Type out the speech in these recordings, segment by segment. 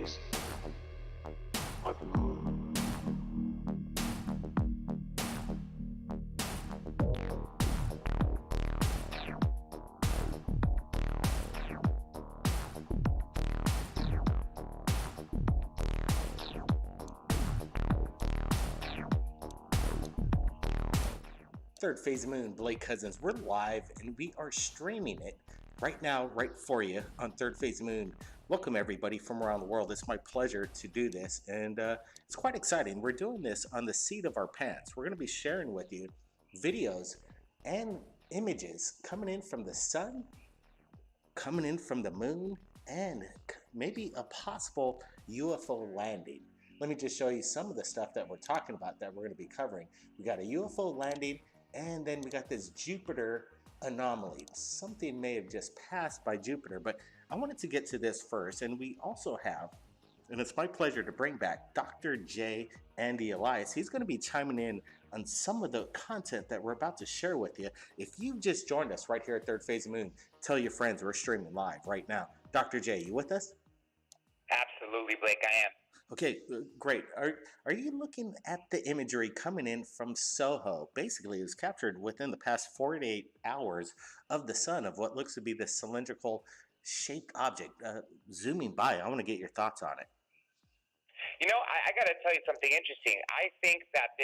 space, but the moon. Third Phase of Moon, Blake Cousins. We're live and we are streaming it right now, right for you on Third Phase of Moon. Welcome everybody from around the world. It's my pleasure to do this, and it's quite exciting. We're doing this on the seat of our pants. We're going to be sharing with you videos and images coming in from the sun, coming in from the moon, and maybe a possible UFO landing. Let me just show you some of the stuff that we're talking about that we're going to be covering. We got a UFO landing, and then we got this Jupiter anomaly. Something may have just passed by Jupiter, but I wanted to get to this first. And we also have, and it's my pleasure to bring back Dr. J. Andy Elias. He's going to be chiming in on some of the content that we're about to share with you. If you've just joined us right here at Third Phase of Moon, tell your friends we're streaming live right now. Dr. J, you with us? Absolutely, Blake, I am. Okay, great. Are you looking at the imagery coming in from SOHO? Basically, it was captured within the past 48 hours of the sun of what looks to be this cylindrical shaped object zooming by. I want to get your thoughts on it. You know, I got to tell you something interesting. I think that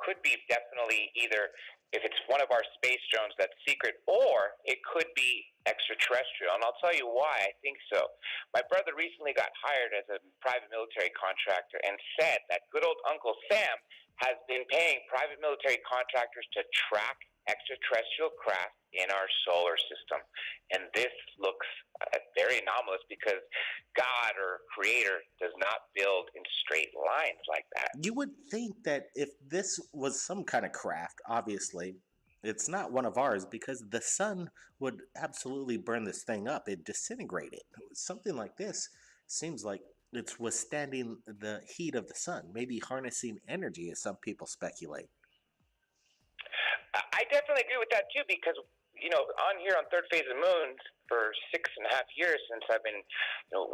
could be definitely either, if it's one of our space drones that's secret, or it could be extraterrestrial. And I'll tell you why I think so. My brother recently got hired as a private military contractor and said that good old Uncle Sam has been paying private military contractors to track extraterrestrial craft in our solar system. And this looks very anomalous because God or Creator does not build in straight lines like that. You would think that if this was some kind of craft, obviously, it's not one of ours because the sun would absolutely burn this thing up. It'd disintegrate it. Something like this seems like it's withstanding the heat of the sun, maybe harnessing energy, as some people speculate. I definitely agree with that too, because on here on Third Phase of Moon for 6.5 years since I've been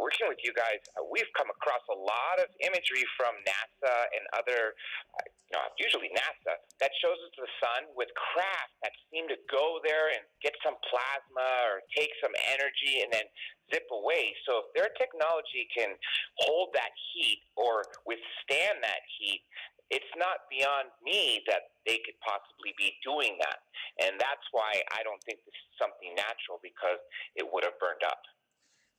working with you guys, we've come across a lot of imagery from NASA and other, usually NASA, that shows us the sun with craft that seem to go there and get some plasma or take some energy and then zip away. So if their technology can hold that heat or withstand that heat, it's not beyond me that they could possibly be doing that. And that's why I don't think this is something natural, because it would have burned up.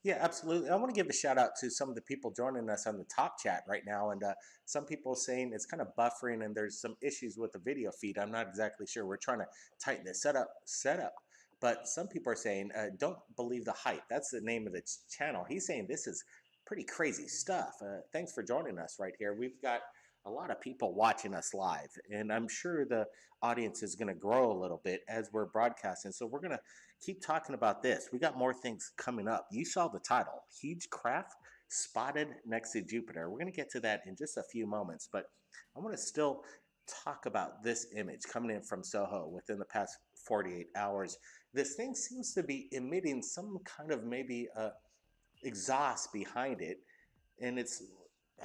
Yeah, absolutely. I want to give a shout out to some of the people joining us on the top chat right now. And some people saying it's kind of buffering and there's some issues with the video feed. I'm not exactly sure. We're trying to tighten this setup. But some people are saying, don't believe the hype. That's the name of the channel. He's saying this is pretty crazy stuff. Thanks for joining us right here. We've got a lot of people watching us live, and I'm sure the audience is going to grow a little bit as we're broadcasting. So we're going to keep talking about this. We got more things coming up. You saw the title, Huge Craft Spotted Next to Jupiter. We're going to get to that in just a few moments, but I want to still talk about this image coming in from SOHO within the past 48 hours. This thing seems to be emitting some kind of maybe exhaust behind it, and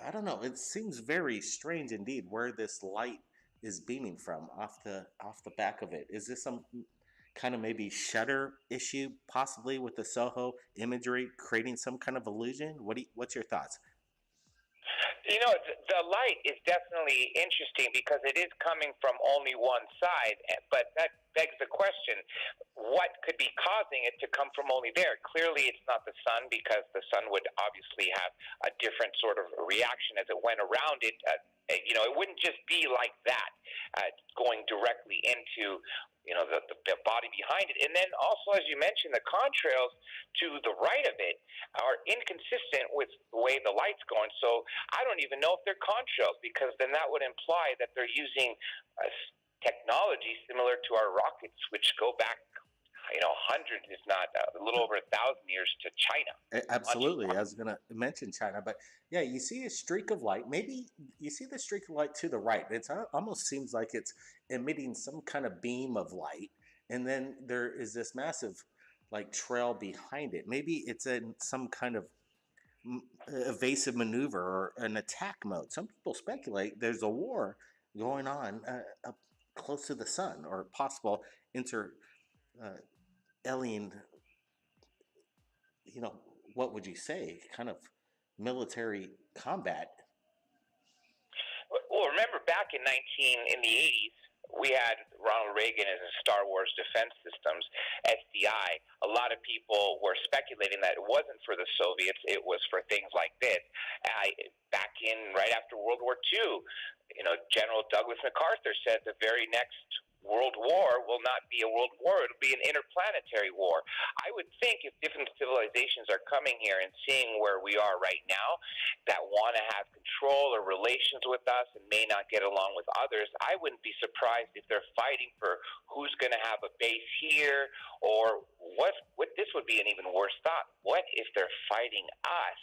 I don't know. It seems very strange indeed where this light is beaming from off the back of it. Is this some kind of maybe shutter issue, possibly with the SOHO imagery creating some kind of illusion? What's your thoughts? The light is definitely interesting because it is coming from only one side, but that begs the question, what could be causing it to come from only there? Clearly it's not the sun, because the sun would obviously have a different sort of reaction as it went around it. It wouldn't just be like that, going directly into the body behind it. And then also, as you mentioned, the contrails to the right of it are inconsistent with the way the light's going. So I don't even know if they're contrails, because then that would imply that they're using technology similar to our rockets, which go back hundreds, if not a little over 1,000 years, to China. Absolutely. I was going to mention China, but yeah, you see a streak of light. Maybe you see the streak of light to the right. It almost seems like it's emitting some kind of beam of light, and then there is this massive trail behind it. Maybe it's in some kind of evasive maneuver or an attack mode. Some people speculate there's a war going on up close to the sun, or possible inter uh, alien, you know, what would you say, kind of military combat. Well, remember back in the 80s, we had Ronald Reagan and his Star Wars Defense Systems, SDI. A lot of people were speculating that it wasn't for the Soviets, it was for things like this. Back in right after World War II, General Douglas MacArthur said the very next World War will not be a world war, it'll be an interplanetary war. I would think if different civilizations are coming here and seeing where we are right now, that want to have control or relations with us and may not get along with others, I wouldn't be surprised if they're fighting for who's going to have a base here, or what this would be an even worse thought. What if they're fighting us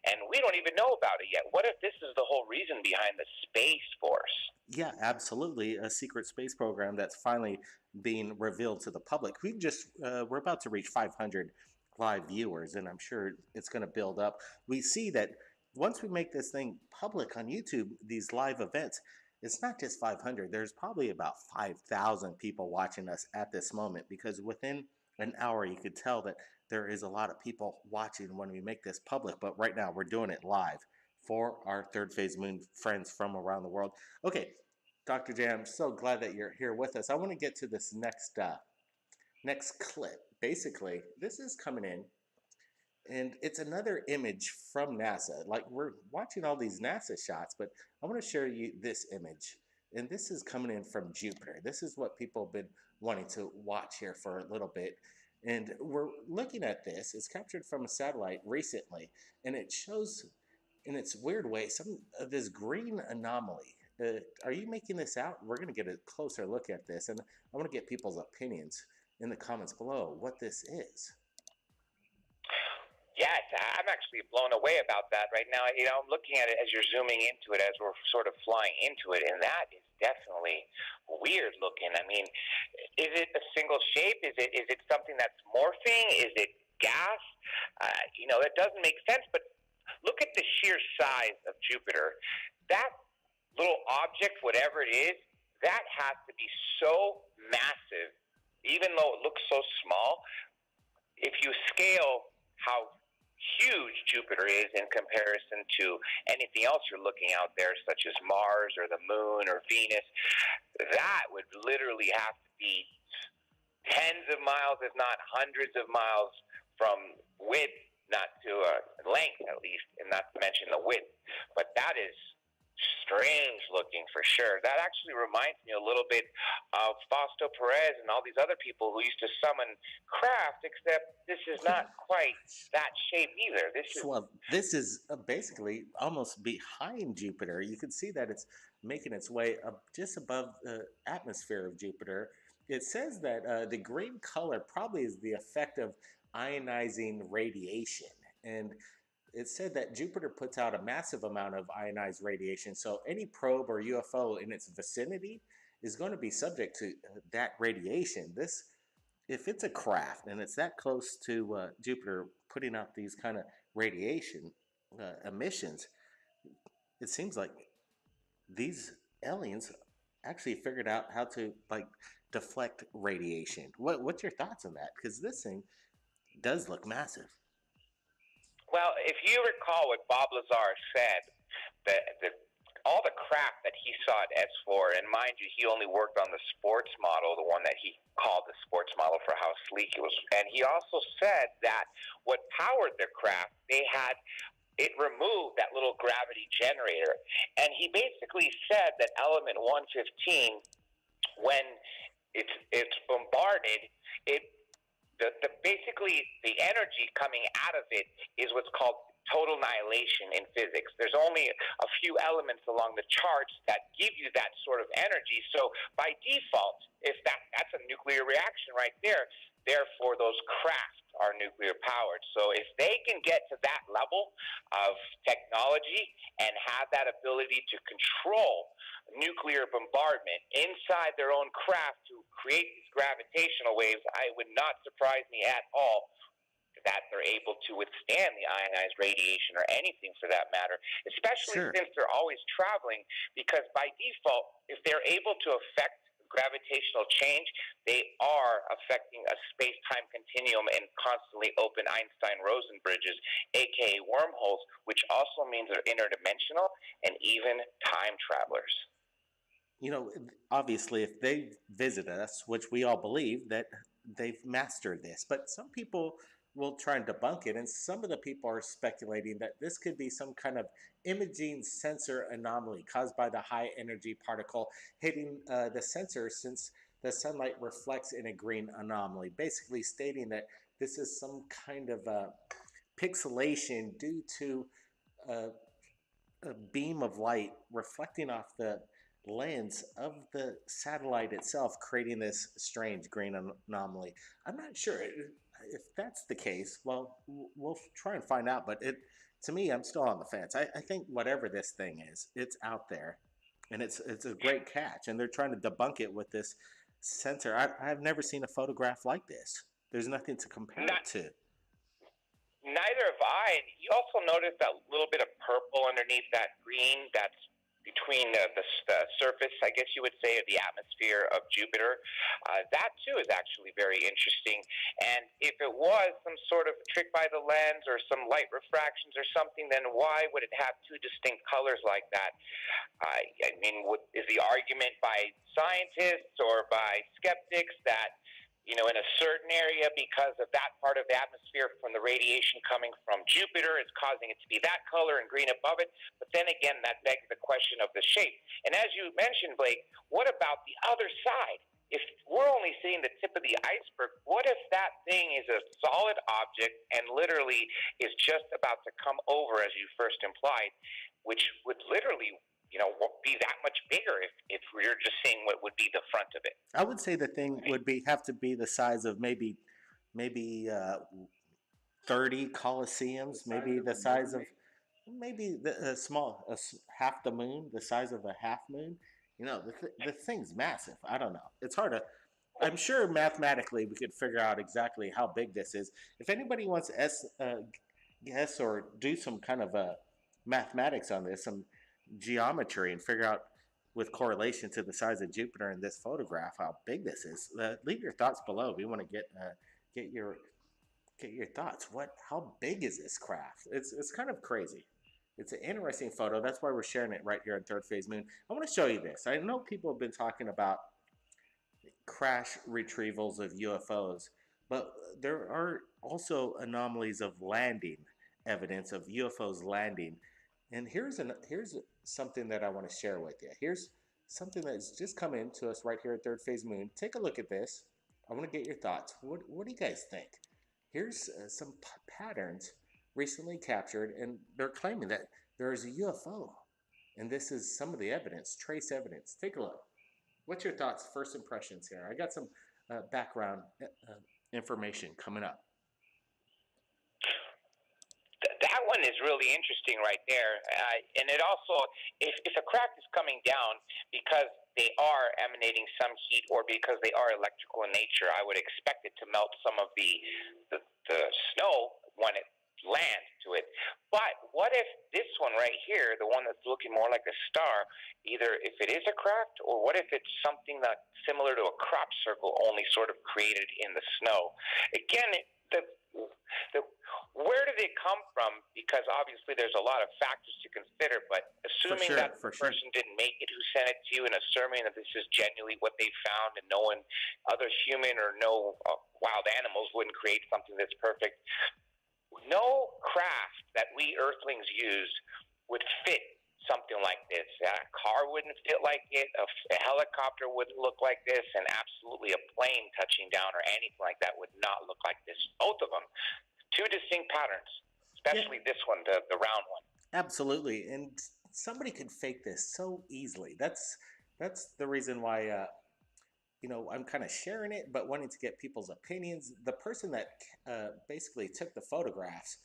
and we don't even know about it yet? What if this is the whole reason behind the Space Force? Yeah, absolutely. A secret space program that's finally being revealed to the public. We're about to reach 500 live viewers, and I'm sure it's going to build up. We see that once we make this thing public on YouTube, these live events, it's not just 500. There's probably about 5,000 people watching us at this moment, because within an hour, you could tell that there is a lot of people watching when we make this public. But right now, we're doing it live for our Third Phase Moon friends from around the world. Okay, Dr. J, I'm so glad that you're here with us. I want to get to this next clip. Basically, this is coming in, and it's another image from NASA. Like, we're watching all these NASA shots, but I want to share you this image. And this is coming in from Jupiter. This is what people have been wanting to watch here for a little bit. And we're looking at this. It's captured from a satellite recently, and it shows, in its weird way, some of this green anomaly. Are you making this out? We're going to get a closer look at this, and I want to get people's opinions in the comments below what this is. Yes, I'm actually blown away about that right now. I'm looking at it as you're zooming into it, as we're sort of flying into it, and that is definitely weird looking. I mean, is it a single shape? Is it something that's morphing? Is it gas? That doesn't make sense. But look at the sheer size of Jupiter. That little object, whatever it is, that has to be so massive, even though it looks so small. If you scale how huge Jupiter is in comparison to anything else you're looking out there, such as Mars or the Moon or Venus, that would literally have to be tens of miles, if not hundreds of miles from width, not to length at least, and not to mention the width. But that is strange looking for sure. That actually reminds me a little bit of Fausto Perez and all these other people who used to summon craft, except this is not quite that shape either. This is basically almost behind Jupiter. You can see that it's making its way up just above the atmosphere of Jupiter. It says that the green color probably is the effect of ionizing radiation, and it said that Jupiter puts out a massive amount of ionized radiation, so any probe or UFO in its vicinity is going to be subject to that radiation. If it's a craft and it's that close to Jupiter putting out these kind of radiation emissions, it seems like these aliens actually figured out how to deflect radiation. What's your thoughts on that? Because this thing does look massive. Well, if you recall what Bob Lazar said, all the crap that he saw at S4, and mind you, he only worked on the sports model, the one that he called the sports model for how sleek it was. And he also said that what powered their craft, it removed that little gravity generator. And he basically said that element 115, when it's bombarded, basically the energy coming out of it is what's called total annihilation in physics. There's only a few elements along the charts that give you that sort of energy. So by default, if that's a nuclear reaction right there, therefore those craft are nuclear powered. So if they can get to that level of technology and have that ability to control nuclear bombardment inside their own craft to create these gravitational waves, it would not surprise me at all that they're able to withstand the ionized radiation or anything for that matter, especially Sure. since they're always traveling, because by default, if they're able to affect gravitational change, they are affecting a space-time continuum and constantly open Einstein-Rosen bridges, aka wormholes, which also means they're interdimensional and even time travelers. You know, obviously, if they visit us, which we all believe that they've mastered this, but some people will try and debunk it, and some of the people are speculating that this could be some kind of imaging sensor anomaly caused by the high energy particle hitting the sensor since the sunlight reflects in a green anomaly, basically stating that this is some kind of pixelation due to uh, a beam of light reflecting off the lens of the satellite itself, creating this strange green anomaly. I'm not sure if that's the case. Well, we'll try and find out. But to me, I'm still on the fence. I think whatever this thing is, it's out there, and it's a great catch. And they're trying to debunk it with this sensor. I've never seen a photograph like this. There's nothing to compare Not, it to. neither have I. You also notice that little bit of purple underneath that green that's between the surface, I guess you would say, of the atmosphere of Jupiter. That, too, is actually very interesting. And if it was some sort of trick by the lens or some light refractions or something, then why would it have two distinct colors like that? I mean, is the argument by scientists or by skeptics that in a certain area, because of that part of the atmosphere from the radiation coming from Jupiter, is causing it to be that color and green above it. But then again, that begs the question of the shape. And as you mentioned, Blake, what about the other side? If we're only seeing the tip of the iceberg, what if that thing is a solid object and literally is just about to come over, as you first implied, which would literally be that much bigger if we are just seeing what would be the front of it. I would say the thing would have to be the size of maybe 30 coliseums, maybe the size of maybe half the moon, the size of a half moon. The thing's massive. I don't know. It's hard to. I'm sure mathematically we could figure out exactly how big this is. If anybody wants to guess or do some kind of mathematics on this, some geometry, and figure out with correlation to the size of Jupiter in this photograph how big this is, leave your thoughts below. We want to get your thoughts. How big is this craft? It's kind of crazy. It's an interesting photo. That's why we're sharing it right here on Third Phase Moon. I want to show you this. I know people have been talking about crash retrievals of UFOs, but there are also anomalies of landing, evidence of UFOs landing. And here's something that I want to share with you. Here's something that's just come in to us right here at Third Phase Moon. Take a look at this. I want to get your thoughts. What do you guys think? Here's some patterns recently captured, and they're claiming that there is a UFO. And this is some of the evidence, trace evidence. Take a look. What's your thoughts, first impressions here? I got some background information coming up. That one is really interesting right there. And it also, if a craft is coming down because they are emanating some heat or because they are electrical in nature, I would expect it to melt some of the snow when it lands to it. But what if this one right here, the one that's looking more like a star, either if it is a craft or what if it's something that's similar to a crop circle only sort of created in the snow? Again, where did it come from? Because obviously there's a lot of factors to consider, but assuming that the person didn't make it who sent it to you and assuming that this is genuinely what they found and no one, other human or no wild animals wouldn't create something that's perfect, no craft that we earthlings use would fit something like this. A car wouldn't fit like it, a helicopter wouldn't look like this, and absolutely a plane touching down or anything like that would not look like this. Both of them. Two distinct patterns, especially this one, the round one. Absolutely, and somebody could fake this so easily. That's the reason why I'm kind of sharing it, but wanting to get people's opinions. The person that basically took the photographs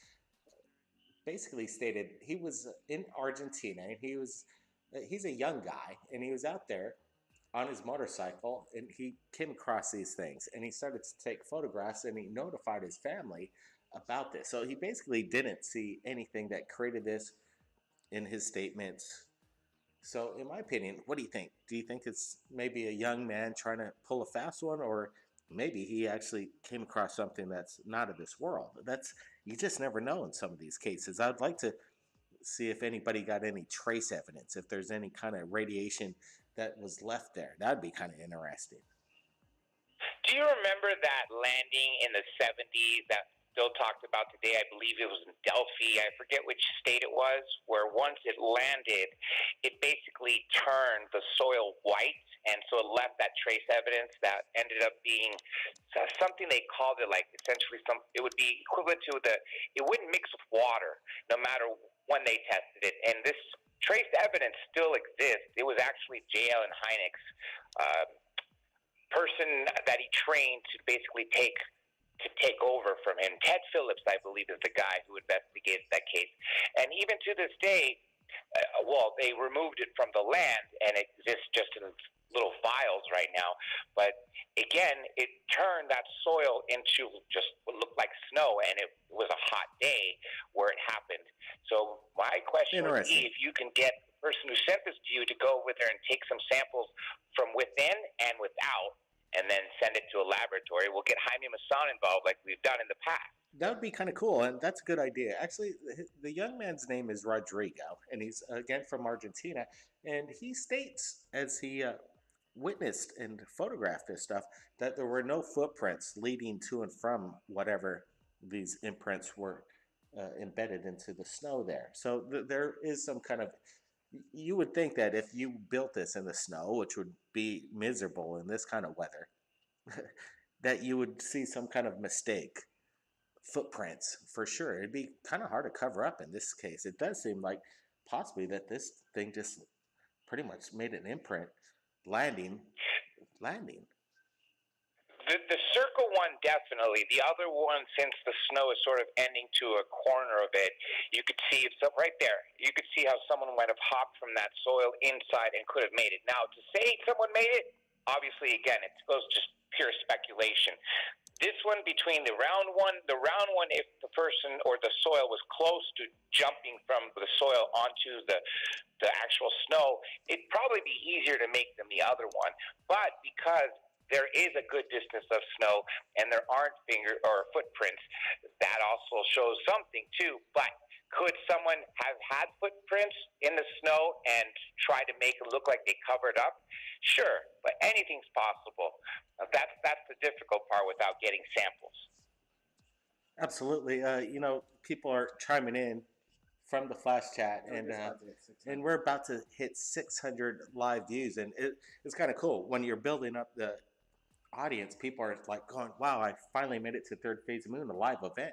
basically stated he was in Argentina, and he's a young guy, and he was out there on his motorcycle, and he came across these things, and he started to take photographs, and he notified his family about this. So he basically didn't see anything that created this in his statements. So, in my opinion, what do you think? Do you think it's maybe a young man trying to pull a fast one, or maybe he actually came across something that's not of this world? That's you just never know in some of these cases. I'd like to see if anybody got any trace evidence, if there's any kind of radiation that was left there. That'd be kind of interesting. Do you remember that landing in the 70s that still talked about today? I believe it was in Delphi. I forget which state it was, where once it landed, it basically turned the soil white. And so it left that trace evidence that ended up being something they called it, like essentially it would be equivalent to it wouldn't mix with water no matter when they tested it. And this trace evidence still exists. It was actually J. Allen Hynek's person that he trained to basically take over from him. Ted Phillips, I believe, is the guy who investigated that case. And even to this day, they removed it from the land, and it exists just in little vials right now. But again, it turned that soil into just what looked like snow, and it was a hot day where it happened. So my question would be, if you can get the person who sent this to you to go over there and take some samples from within and without, and then send it to a laboratory, we'll get Jaime Maussan involved like we've done in the past. That would be kind of cool, and that's a good idea. Actually, the young man's name is Rodrigo, and he's, again, from Argentina, and he states, as he witnessed and photographed this stuff, that there were no footprints leading to and from whatever these imprints were embedded into the snow there. So there is some kind of, you would think that if you built this in the snow, which would be miserable in this kind of weather, that you would see some kind of mistake, footprints for sure. It'd be kind of hard to cover up in this case. It does seem like possibly that this thing just pretty much made an imprint landing. The circle one, definitely. The other one, since the snow is sort of ending to a corner of it, you could see right there. You could see how someone might have hopped from that soil inside and could have made it. Now, to say someone made it, obviously, again, it goes just pure speculation. This one, between the round one, if the person or the soil was close to jumping from the soil onto the actual snow, it'd probably be easier to make than the other one. But because there is a good distance of snow and there aren't finger or footprints, that also shows something too. But could someone have had footprints in the snow and try to make it look like they covered up? Sure, but anything's possible. That's the difficult part without getting samples. Absolutely. People are chiming in from the flash chat, and we're about to hit 600 live views, and it's kind of cool when you're building up the audience. People are like going, wow, I finally made it to Third Phase of Moon, a live event,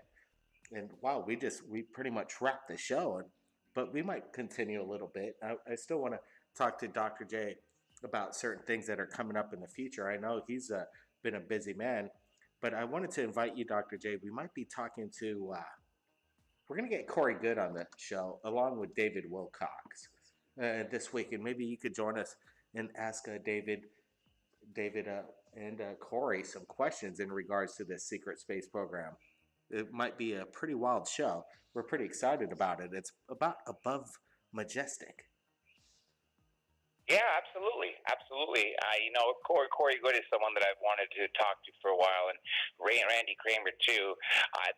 and wow, we pretty much wrapped the show, but we might continue a little bit. I still want to talk to Dr. J about certain things that are coming up in the future. I know he's been a busy man, but I wanted to invite you, Dr. J. We might be talking to we're going to get Corey Good on the show along with David Wilcox this week, and maybe you could join us and ask David and Corey some questions in regards to this secret space program. It might be a pretty wild show. We're pretty excited about it. It's about Above Majestic. Yeah, absolutely. Corey Good is someone that I've wanted to talk to for a while, and Randy Kramer too.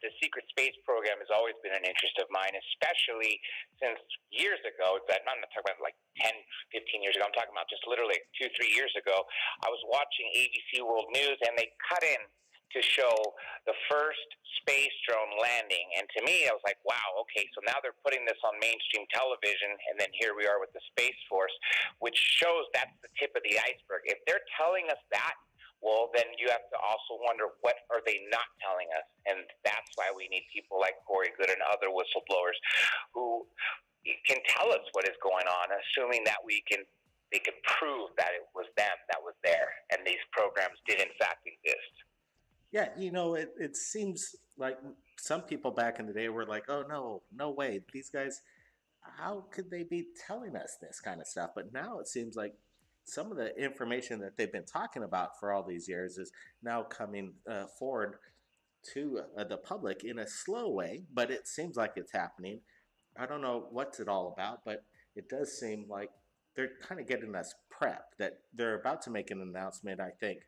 The secret space program has always been an interest of mine, especially since years ago. I'm not talking about like 10, 15 years ago. I'm talking about just literally 2-3 years ago. I was watching ABC World News, and they cut in to show the first space drone landing. And to me, I was like, wow, okay, so now they're putting this on mainstream television, and then here we are with the Space Force, which shows that's the tip of the iceberg. If they're telling us that, well, then you have to also wonder, what are they not telling us? And that's why we need people like Corey Good and other whistleblowers who can tell us what is going on, assuming that they can prove that it was them that was there, and these programs did in fact exist. Yeah, it seems like some people back in the day were like, oh, no way. These guys, how could they be telling us this kind of stuff? But now it seems like some of the information that they've been talking about for all these years is now coming forward to the public in a slow way, but it seems like it's happening. I don't know what's it all about, but it does seem like they're kind of getting us prepped that they're about to make an announcement, I think,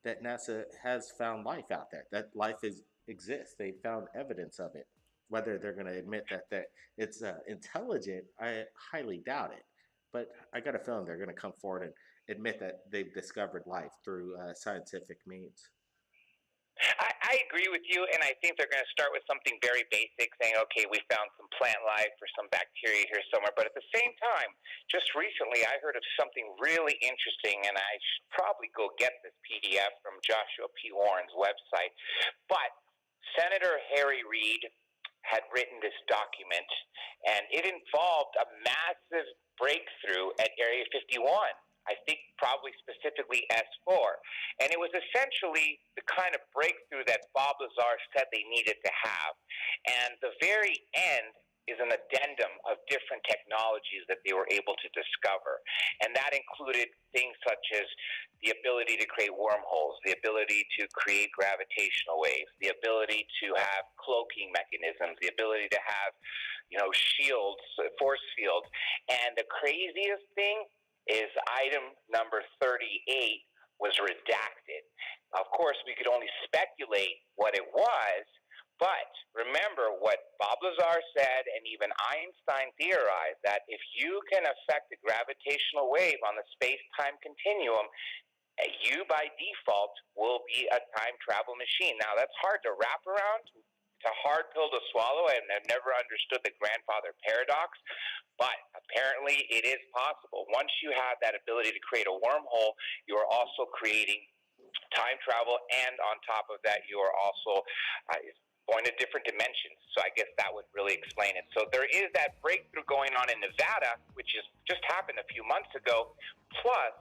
that NASA has found life out there, that life exists. They found evidence of it. Whether they're going to admit that it's intelligent, I highly doubt it. But I got a feeling they're going to come forward and admit that they've discovered life through scientific means. I agree with you, and I think they're going to start with something very basic, saying, okay, we found some plant life or some bacteria here somewhere. But at the same time, just recently I heard of something really interesting, and I should probably go get this PDF from Joshua P. Warren's website. But Senator Harry Reid had written this document, and it involved a massive breakthrough at Area 51. I think probably specifically S4. And it was essentially the kind of breakthrough that Bob Lazar said they needed to have. And the very end is an addendum of different technologies that they were able to discover. And that included things such as the ability to create wormholes, the ability to create gravitational waves, the ability to have cloaking mechanisms, the ability to have, shields, force fields. And the craziest thing is item number 38 was redacted. Of course, we could only speculate what it was, but remember what Bob Lazar said, and even Einstein theorized, that if you can affect a gravitational wave on the space-time continuum, you by default will be a time travel machine. Now, that's hard to wrap around. It's a hard pill to swallow, and I've never understood the grandfather paradox, but apparently it is possible. Once you have that ability to create a wormhole, you are also creating time travel, and on top of that, you are also going to different dimensions. So I guess that would really explain it. So there is that breakthrough going on in Nevada, which is just happened a few months ago, plus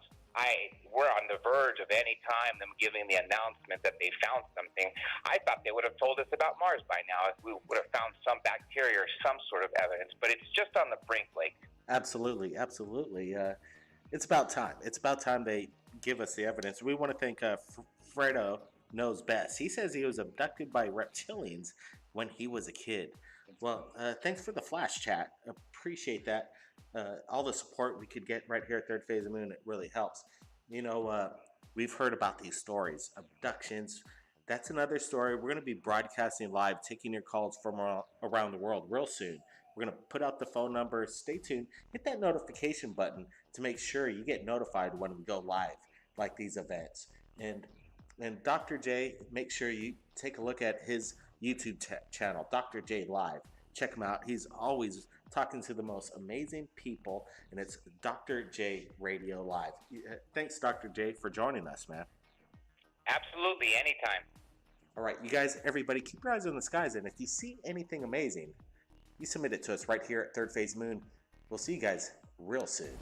we're on the verge of any time them giving the announcement that they found something. I thought they would have told us about Mars by now if we would have found some bacteria or some sort of evidence, but it's just on the brink, Blake. Absolutely, absolutely. It's about time. It's about time they give us the evidence. We want to thank Fredo Knows Best. He says he was abducted by reptilians when he was a kid. Well, thanks for the flash chat. Appreciate that. All the support we could get right here at Third Phase of Moon, it really helps. We've heard about these stories, abductions. That's another story. We're going to be broadcasting live, taking your calls from around the world real soon. We're going to put out the phone number. Stay tuned. Hit that notification button to make sure you get notified when we go live, like these events. And Dr. J, make sure you take a look at his YouTube channel, Dr. J Live. Check him out. He's always talking to the most amazing people, and it's Dr. J Radio Live. Thanks, Dr. J, for joining us, man. Absolutely, anytime. All right, you guys, everybody, keep your eyes on the skies, and if you see anything amazing, you submit it to us right here at Third Phase Moon. We'll see you guys real soon.